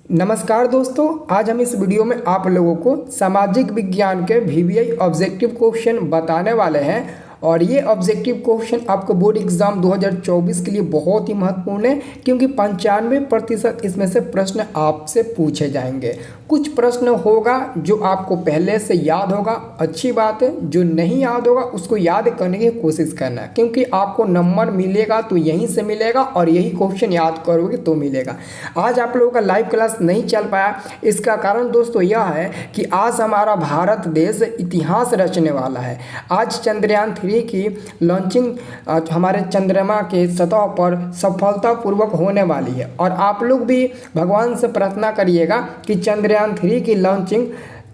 नमस्कार दोस्तों, आज हम इस वीडियो में आप लोगों को सामाजिक विज्ञान के VVI ऑब्जेक्टिव क्वेश्चन बताने वाले हैं। और ये ऑब्जेक्टिव क्वेश्चन आपको बोर्ड एग्जाम 2024 के लिए बहुत ही महत्वपूर्ण है, क्योंकि 95% इसमें से प्रश्न आपसे पूछे जाएंगे। कुछ प्रश्न होगा जो आपको पहले से याद होगा, अच्छी बात है। जो नहीं याद होगा उसको याद करने की कोशिश करना है, क्योंकि आपको नंबर मिलेगा तो यहीं से मिलेगा और यही क्वेश्चन याद करोगे तो मिलेगा। आज आप लोगों का लाइव क्लास नहीं चल पाया, इसका कारण दोस्तों यह है कि आज हमारा भारत देश इतिहास रचने वाला है। आज चंद्रयान 3 की लॉन्चिंग हमारे चंद्रमा के सतह पर सफलतापूर्वक होने वाली है। और आप लोग भी भगवान से प्रार्थना करिएगा कि चंद्रयान 3 की लॉन्चिंग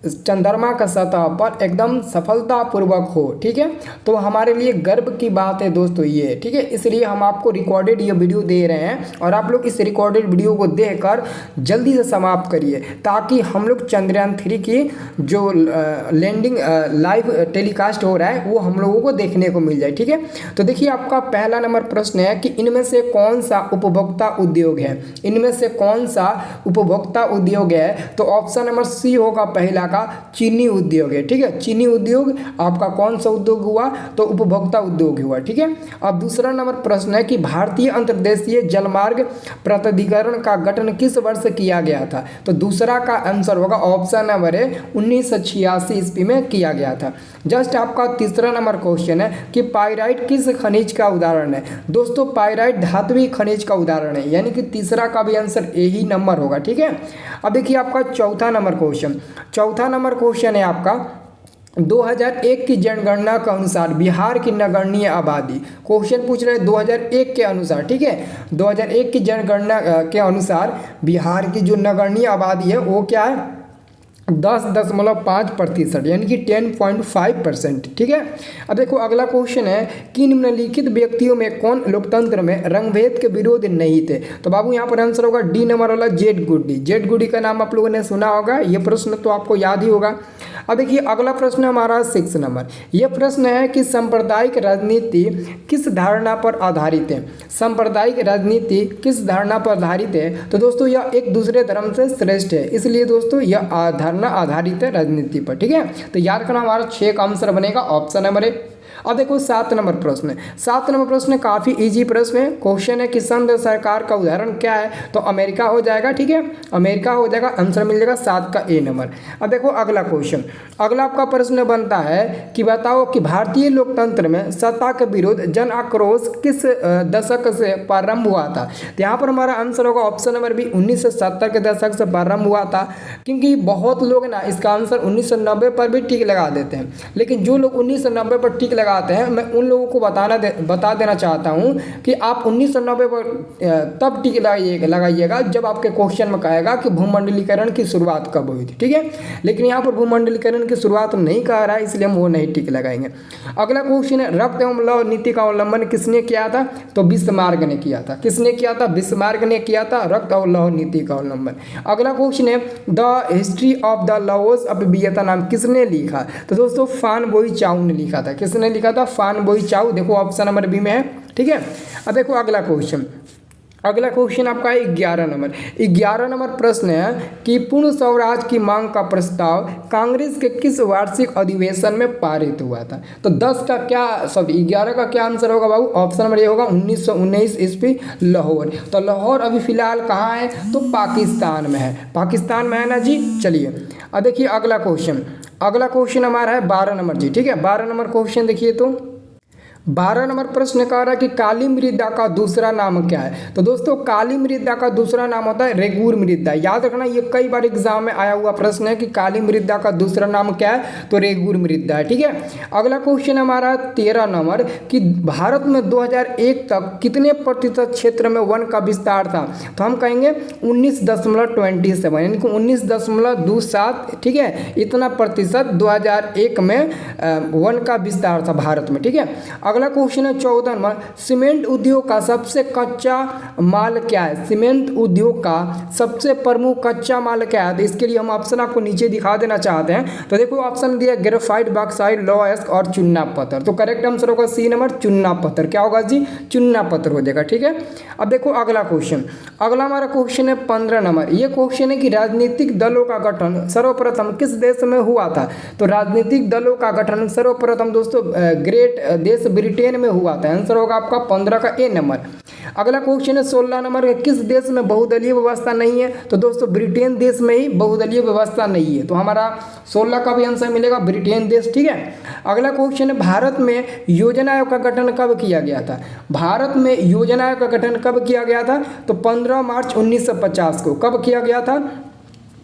चंद्रमा का सतह पर एकदम सफलतापूर्वक हो। ठीक है, तो हमारे लिए गर्व की बात है दोस्तों ये। ठीक है, इसलिए हम आपको रिकॉर्डेड ये वीडियो दे रहे हैं और आप लोग इस रिकॉर्डेड वीडियो को देखकर जल्दी से समाप्त करिए, ताकि हम लोग चंद्रयान 3 की जो लैंडिंग लाइव टेलीकास्ट हो रहा है वो हम लोगों को देखने को मिल जाए। ठीक है, तो देखिए आपका पहला नंबर प्रश्न है कि इनमें से कौन सा उपभोक्ता उद्योग है। इनमें से कौन सा उपभोक्ता उद्योग है? तो ऑप्शन नंबर सी होगा पहला, चीनी उद्योग है। ठीक है, चीनी उद्योग आपका कौन सा उद्योग हुआ? तो उपभोक्ता उद्योग हुआ। ठीक है, अब दूसरा नंबर प्रश्न है कि भारतीय अंतर्देशीय जलमार्ग प्राधिकरण का गठन किस वर्ष किया गया था? तो दूसरा का आंसर होगा ऑप्शन नंबर है 1986 ईस्वी में किया गया था। जस्ट आपका तीसरा नंबर क्वेश्चन है कि पाइराइट किस खनिज का उदाहरण है? दोस्तों पाइराइट धात्विक खनिज का उदाहरण है, यानी कि तीसरा का भी आंसर यही नंबर होगा। ठीक है, अब देखिए आपका चौथा नंबर क्वेश्चन है आपका 2001 की जनगणना के अनुसार बिहार की नगण्य आबादी। क्वेश्चन पूछ रहे हैं 2001 के अनुसार। ठीक है, 2001 की जनगणना के अनुसार बिहार की जो नगण्य आबादी है वो क्या है? 10.5%, यानी कि 10.5%। ठीक है, अब देखो अगला क्वेश्चन है कि निम्नलिखित व्यक्तियों में कौन लोकतंत्र में रंगभेद के विरोध नहीं थे? तो बाबू यहाँ पर आंसर होगा डी नंबर वाला जेड गुडी। जेड गुडी का नाम आप लोगों ने सुना होगा, ये प्रश्न तो आपको याद ही होगा। अब देखिए अगला प्रश्न हमारा 6 नंबर। यह प्रश्न है कि सांप्रदायिक राजनीति किस धारणा पर आधारित है? सांप्रदायिक राजनीति किस धारणा पर आधारित है? तो दोस्तों यह एक दूसरे धर्म से श्रेष्ठ है, इसलिए दोस्तों यह धारणा आधारित है राजनीति पर। ठीक है, तो याद करना हमारा 6 का आंसर बनेगा ऑप्शन नंबर 1। अब देखो 7 नंबर प्रश्न काफ़ी इजी प्रश्न है। क्वेश्चन है कि संघ सरकार का उदाहरण क्या है? तो अमेरिका हो जाएगा। ठीक है, अमेरिका हो जाएगा, आंसर मिल जाएगा 7 का ए नंबर। अब देखो अगला क्वेश्चन, अगला आपका प्रश्न बनता है कि बताओ कि भारतीय लोकतंत्र में सत्ता के विरोध जन आक्रोश किस दशक से प्रारंभ हुआ था? तो यहाँ पर हमारा आंसर होगा ऑप्शन नंबर बी 1970 के दशक से प्रारंभ हुआ था। क्योंकि बहुत लोग ना इसका आंसर 1990 पर भी टिक लगा देते हैं, लेकिन जो लोग 1990 पर टिक लगाते हैं मैं उन लोगों को बता देना चाहता हूं कि आप 1990 पर तब टिक लगाइएगा जब आपके क्वेश्चन में कहेगा कि भूमंडलीकरण की शुरुआत कब हुई थी। ठीक है, लेकिन यहाँ पर भूमंडलीकरण की शुरुआत नहीं कह रहा है, इसलिए हम वो नहीं टिक लगाएंगे। अगला क्वेश्चन है रक्त एवं लौह नीति का उल्लंघन किसने किया था? तो बिस्मार्क ने किया था। किसने किया था? बिस्मार्क ने किया था रक्त और लौह नीति का उल्लंघन। अगला क्वेश्चन है the history of the laws of Vietnam किसने लिखा? तो दोस्तों फान बोई चाउ ने लिखा था। किसने लिखा था? फान बोई चाउ। देखो ऑप्शन नंबर बी में है। ठीक है, अब देखो अगला क्वेश्चन आपका है 11 नंबर प्रश्न है कि पूर्ण स्वराज की मांग का प्रस्ताव कांग्रेस के किस वार्षिक अधिवेशन में पारित हुआ था? तो 11 का क्या आंसर होगा बाबू? ऑप्शन नंबर ए होगा 1919 ईस्वी लाहौर। तो लाहौर अभी फिलहाल कहाँ है? तो पाकिस्तान में है। पाकिस्तान में है ना जी। चलिए अब देखिए अगला क्वेश्चन हमारा है 12 नंबर जी। ठीक है, 12 नंबर क्वेश्चन देखिए तो 12 नंबर प्रश्न कह रहा है कि काली मृदा का दूसरा नाम क्या है? तो दोस्तों काली मृदा का दूसरा नाम होता है रेगूर मृदा। याद रखना ये कई बार एग्जाम में आया हुआ प्रश्न है कि काली मृदा का दूसरा नाम क्या है? तो रेगूर मृदा है। ठीक है, अगला क्वेश्चन हमारा 13 नंबर कि भारत में 2001 तक कितने प्रतिशत क्षेत्र में वन का विस्तार था? तो हम कहेंगे 19.27, यानी कि 19.27। ठीक है, इतना प्रतिशत 2001 में वन का विस्तार था भारत में। ठीक है, अगला क्वेश्चन है 14 नंबर, सीमेंट उद्योग का सबसे कच्चा माल क्या है? सीमेंट उद्योग का सबसे प्रमुख कच्चा माल क्या है? तो इसके लिए हम ऑप्शन आपको नीचे दिखा देना चाहते हैं। तो देखो ऑप्शन दिया ग्रेफाइट, बॉक्साइट, लौह अयस्क और चूना पत्थर। तो करेक्ट आंसर होगा सी नंबर, चूना पत्थर। क्या होगा जी? चूना पत्थर हो जाएगा। ठीक है, अब देखो अगला क्वेश्चन। अगला हमारा क्वेश्चन है 15 नंबर। ये क्वेश्चन है कि राजनीतिक दलों का गठन सर्वप्रथम किस देश में हुआ था? तो राजनीतिक दलों का गठन सर्वप्रथम दोस्तों ग्रेट देश ब्रिटेन में हुआ था। आंसर होगा आपका 15 का ए नंबर। अगला क्वेश्चन है 16 नंबर, किस देश में बहुदलीय व्यवस्था नहीं है? तो दोस्तों ब्रिटेन देश में ही बहुदलीय व्यवस्था नहीं है। तो हमारा 16 का भी आंसर मिलेगा ब्रिटेन देश। ठीक है, अगला क्वेश्चन है भारत में योजना आयोग का गठन कब किया गया था? भारत में योजना आयोग का गठन कब किया गया था? तो 15 मार्च 1950 को। कब किया गया था?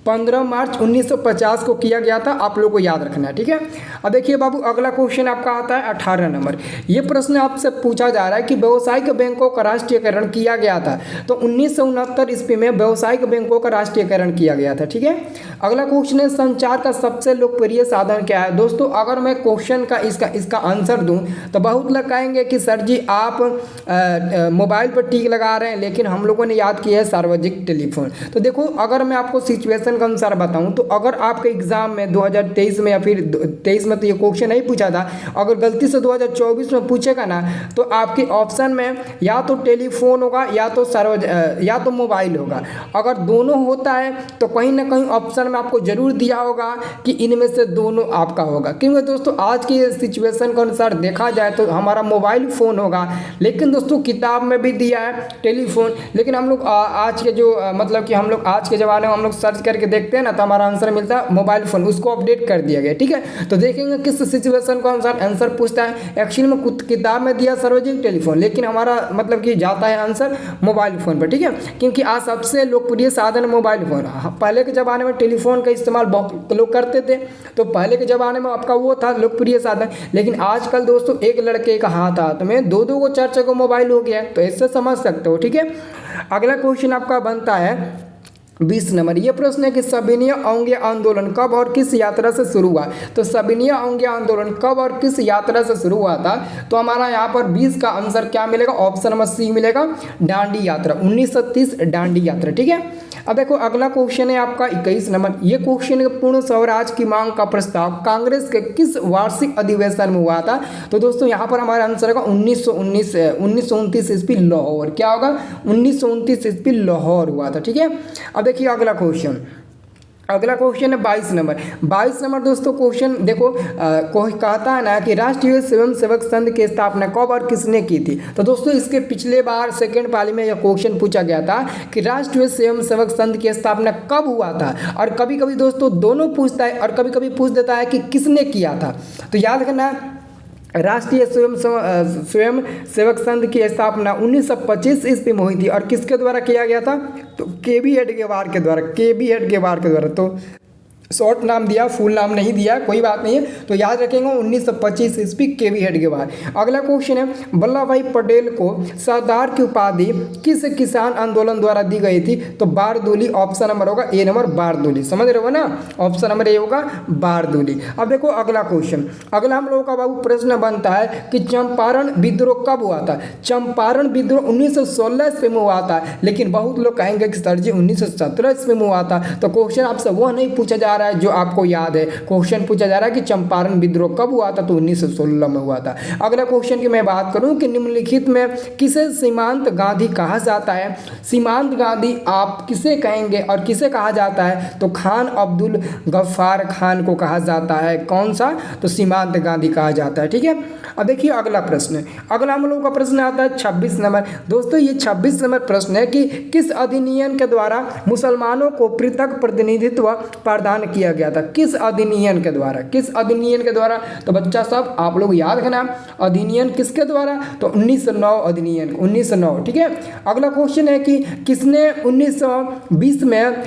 15 मार्च 1950 को किया गया था। आप लोगों को याद रखना है। ठीक है, अब देखिए बाबू अगला क्वेश्चन आपका आता है 18 नंबर। ये प्रश्न आपसे पूछा जा रहा है कि व्यावसायिक बैंकों का राष्ट्रीयकरण किया गया था। तो 1969 ईस्वी में व्यावसायिक बैंकों का राष्ट्रीयकरण किया गया था। ठीक है, अगला क्वेश्चन है संचार का सबसे लोकप्रिय साधन क्या है? दोस्तों अगर मैं क्वेश्चन का इसका आंसर दूं तो बहुत लोग कहेंगे कि सर जी आप मोबाइल पर टिक लगा रहे हैं, लेकिन हम लोगों ने याद किया है सार्वजनिक टेलीफोन। तो देखो अगर मैं आपको सिचुएशन के अनुसार बताऊं तो अगर आपके एग्जाम में 2023 में या फिर 23 में तो ये क्वेश्चन नहीं पूछा था, अगर गलती से 2024 में पूछेगा ना तो आपके ऑप्शन में या तो टेलीफोन होगा या तो मोबाइल होगा। अगर दोनों होता है तो कहीं ना कहीं ऑप्शन में आपको जरूर दिया होगा कि इनमें से दोनों आपका होगा। क्योंकि दोस्तों आज की सिचुएशन के अनुसार देखा जाए तो हमारा मोबाइल फ़ोन होगा, लेकिन दोस्तों किताब में भी दिया है टेलीफोन। लेकिन हम लोग आज के जो मतलब कि हम लोग आज के ज़माने में हम लोग सर्च करके देखते हैं ना तो हमारा आंसर मिलता है मोबाइल फ़ोन, उसको अपडेट कर दिया गया। ठीक है, तो देखेंगे किस सिचुएशन के अनुसार आंसर पूछता है। एक्चुअली में किताब में दिया सार्वजनिक टेलीफोन, लेकिन हमारा मतलब कि जाता है आंसर मोबाइल फ़ोन पर। ठीक है, क्योंकि आज सबसे लोकप्रिय साधन मोबाइल फ़ोन। पहले के ज़माने में टेलीफोन का इस्तेमाल बहुत लोग करते थे, तो पहले के ज़माने में आपका वो था लोकप्रिय साधन। लेकिन आजकल दोस्तों एक लड़के का हाथ में दो को चार को मोबाइल हो गया है, तो इससे समझ सकते हो। ठीक है, अगला क्वेश्चन आपका बनता है 20 नंबर। ये प्रश्न है कि सविनय अवज्ञा आंदोलन कब और किस यात्रा से शुरू हुआ? तो सविनय अवज्ञा आंदोलन कब और किस यात्रा से शुरू हुआ था? तो हमारा यहाँ पर 20 का आंसर क्या मिलेगा? ऑप्शन नंबर सी मिलेगा, डांडी यात्रा, 1930 डांडी यात्रा। ठीक है, अब देखो अगला क्वेश्चन है आपका 21 नंबर। ये क्वेश्चन है पूर्ण स्वराज की मांग का प्रस्ताव कांग्रेस के किस वार्षिक अधिवेशन में हुआ था? तो दोस्तों यहाँ पर हमारा आंसर होगा 1929 ईस्वी लाहौर। क्या होगा? 1929 ईस्वी लाहौर हुआ था। ठीक है, अब देखिए अगला क्वेश्चन है 22 नंबर। 22 नंबर दोस्तों क्वेश्चन देखो कहता है ना कि राष्ट्रीय स्वयंसेवक संघ की स्थापना कब और किसने की थी? तो दोस्तों इसके पिछले बार सेकंड पाली में यह क्वेश्चन पूछा गया था कि राष्ट्रीय स्वयंसेवक संघ की स्थापना कब हुआ था। और कभी कभी दोस्तों दोनों पूछता है और कभी कभी पूछ देता है कि किसने किया था। तो याद रखना राष्ट्रीय स्वयं सेवक संघ की स्थापना 1925 ईस्वी में हुई थी। और किसके द्वारा किया गया था? तो के.बी. हेडगेवार के द्वारा। तो शॉर्ट नाम दिया, फुल नाम नहीं दिया, कोई बात नहीं है, तो याद रखेंगे 1925 ईस्वी के.बी. हेडगेवार। अगला क्वेश्चन है वल्लभ भाई पटेल को सरदार की उपाधि किस किसान आंदोलन द्वारा दी गई थी? तो बारदोली। ऑप्शन नंबर होगा ए नंबर, बारदोली। समझ रहे हो ना, ऑप्शन नंबर ए होगा बारदोली। अब देखो अगला क्वेश्चन, अगला हम लोगों का बाबू प्रश्न बनता है कि चंपारण विद्रोह कब हुआ था? चंपारण विद्रोह 1916 ईस्वी में हुआ था, लेकिन बहुत लोग कहेंगे कि सर जी 1917 ईस्वी में हुआ था। तो क्वेश्चन आपसे वह नहीं पूछा जा रहा है जो आपको याद है। क्वेश्चन पूछा जा रहा है कि चंपारण विद्रोह कब हुआ था? तो 1916 में हुआ था। अगला क्वेश्चन की मैं बात करूं कि निम्नलिखित में किसे सीमांत गांधी कहा जाता है? सीमांत गांधी आप किसे कहेंगे और किसे कहा जाता है? तो खान अब्दुल गफ्फार खान को कहा जाता है। कौन सा? तो सीमांत गांधी कहा जाता है। ठीक है, अब देखिए अगला प्रश्न, अगला हम लोगों का प्रश्न आता है 26 नंबर। दोस्तों ये 26 नंबर प्रश्न है कि किस अधिनियम के द्वारा मुसलमानों को पृथक प्रतिनिधित्व प्रदान किया गया था? किस अधिनियम के द्वारा? तो बच्चा सब आप लोग याद रखना, अधिनियम किसके द्वारा? तो 1909 अधिनियम, 1909। ठीक है, अगला क्वेश्चन है कि किसने 1920 में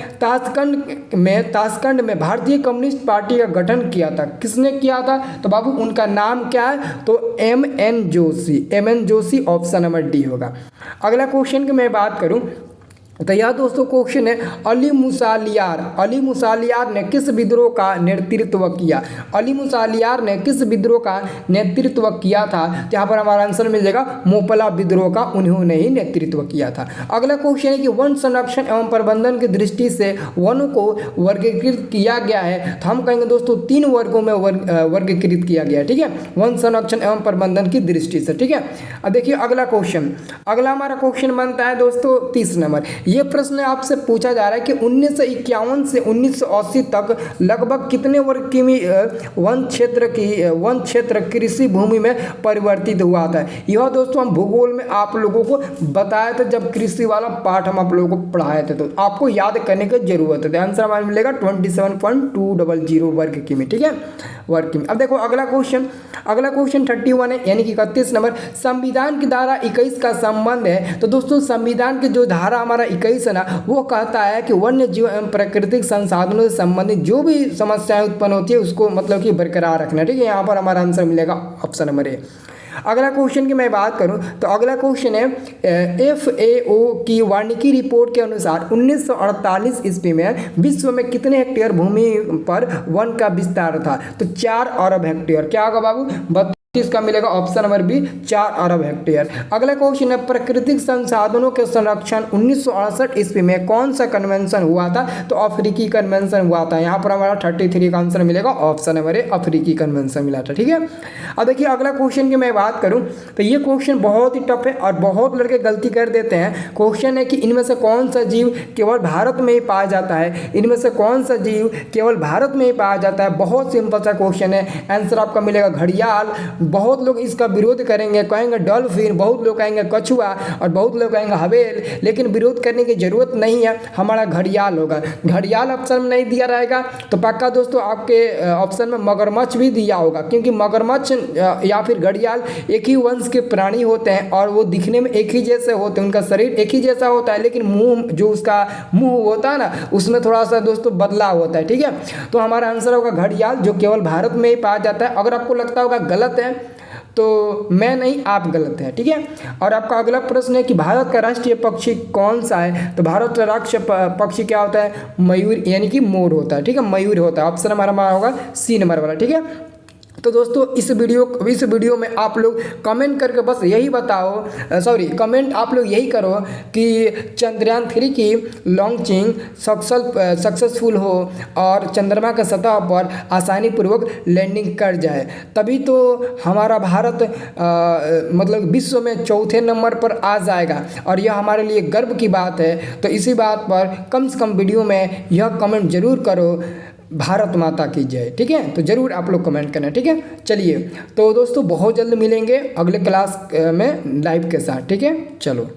ताशकंद में भारतीय कम्युनिस्ट पार्टी का गठन किया था? किसने किया था? तो बाबू उनका नाम क्या है? तो M N Joshi. Option number D होगा। अगला क्वेश्चन की मैं बात करूं तो यह दोस्तों क्वेश्चन है, अली मुसालियार ने किस विद्रोह का नेतृत्व किया? अली मुसालियार ने किस विद्रोह का नेतृत्व किया था? तो यहाँ पर हमारा आंसर मिल जाएगा मोपला विद्रोह का उन्होंने ही नेतृत्व किया था। अगला क्वेश्चन है कि वन संरक्षण एवं प्रबंधन की दृष्टि से वनों को वर्गीकृत किया गया है, तो हम कहेंगे दोस्तों 3 वर्गों में वर्गीकृत किया गया है, ठीक है, वन संरक्षण एवं प्रबंधन की दृष्टि से, ठीक है। अब देखिए अगला क्वेश्चन, अगला हमारा क्वेश्चन बनता है दोस्तों 30 नंबर। ये प्रश्न आपसे पूछा जा रहा है कि 1951 से 1980 तक लगभग कितने वर्ग किमी वन क्षेत्र कृषि भूमि में परिवर्तित हुआ था? यह दोस्तों हम भूगोल में आप लोगों को बताया था, जब कृषि वाला पाठ हम आप लोगों को पढ़ाए थे, तो आपको याद करने की जरूरत है। आंसर हमारा मिलेगा 27.200 वर्ग किमी, ठीक है, वर्ग किमी। अब देखो अगला क्वेश्चन 31 है, यानी कि 31 नंबर, संविधान की धारा 21 का संबंध है। तो दोस्तों संविधान की जो धारा हमारा 21 है ना, वो कहता है कि वन्य जीव एवं प्राकृतिक संसाधनों से संबंधित जो भी समस्याएं उत्पन्न होती है उसको मतलब कि बरकरार रखना, ठीक है। यहाँ पर हमारा आंसर मिलेगा ऑप्शन नंबर ए। अगला क्वेश्चन की मैं बात करूं तो अगला क्वेश्चन है, FAO की वानिकी रिपोर्ट के अनुसार 1948 ईस्वी में विश्व में कितने हेक्टेयर भूमि पर वन का विस्तार था? तो 4 अरब हेक्टेयर। क्या होगा बाबू? इसका मिलेगा ऑप्शन नंबर बी, 4 अरब हेक्टेयर। अगला क्वेश्चन है, प्राकृतिक संसाधनों के संरक्षण 1968 ईस्वी में कौन सा कन्वेंशन हुआ था? तो अफ्रीकी कन्वेंशन हुआ था। यहाँ पर हमारा 33 का आंसर मिलेगा ऑप्शन नंबर ए, अफ्रीकी कन्वेंशन मिला था, ठीक है। अब देखिए अगला क्वेश्चन की मैं बात करूँ तो ये क्वेश्चन बहुत ही टफ है और बहुत लड़के गलती कर देते हैं। क्वेश्चन है कि इनमें से कौन सा जीव केवल भारत में ही पाया जाता है? इनमें से कौन सा जीव केवल भारत में ही पाया जाता है? बहुत सिंपल सा क्वेश्चन है, आंसर आपका मिलेगा घड़ियाल। बहुत लोग इसका विरोध करेंगे, कहेंगे डॉल्फिन, बहुत लोग कहेंगे कछुआ और बहुत लोग कहेंगे हवेल, लेकिन विरोध करने की जरूरत नहीं है, हमारा घड़ियाल होगा। घड़ियाल ऑप्शन में नहीं दिया रहेगा तो पक्का दोस्तों आपके ऑप्शन में मगरमच्छ भी दिया होगा, क्योंकि मगरमच्छ या फिर घड़ियाल एक ही वंश के प्राणी होते हैं और वो दिखने में एक ही जैसे होते हैं, उनका शरीर एक ही जैसा होता है, लेकिन मुंह जो उसका मुंह होता है ना उसमें थोड़ा सा दोस्तों बदलाव होता है, ठीक है। तो हमारा आंसर होगा घड़ियाल, जो केवल भारत में ही पाया जाता है। अगर आपको लगता होगा गलत है तो मैं नहीं, आप गलत हैं, ठीक है। और आपका अगला प्रश्न है कि भारत का राष्ट्रीय पक्षी कौन सा है? तो भारत का राष्ट्रीय पक्षी क्या होता है? मयूर, यानी कि मोर होता है, ठीक है, मयूर होता है। ऑप्शन हमारा होगा सी नंबर वाला, ठीक है। तो दोस्तों इस वीडियो में आप लोग कमेंट करके बस यही बताओ, कमेंट आप लोग यही करो कि चंद्रयान 3 की लॉन्चिंग सक्सेसफुल हो और चंद्रमा के सतह पर आसानी पूर्वक लैंडिंग कर जाए, तभी तो हमारा भारत मतलब विश्व में 4थे नंबर पर आ जाएगा और यह हमारे लिए गर्व की बात है। तो इसी बात पर कम से कम वीडियो में यह कमेंट जरूर करो, भारत माता की जय, ठीक है। तो जरूर आप लोग कमेंट करना, ठीक है। चलिए तो दोस्तों बहुत जल्द मिलेंगे अगले क्लास में लाइव के साथ, ठीक है। चलो।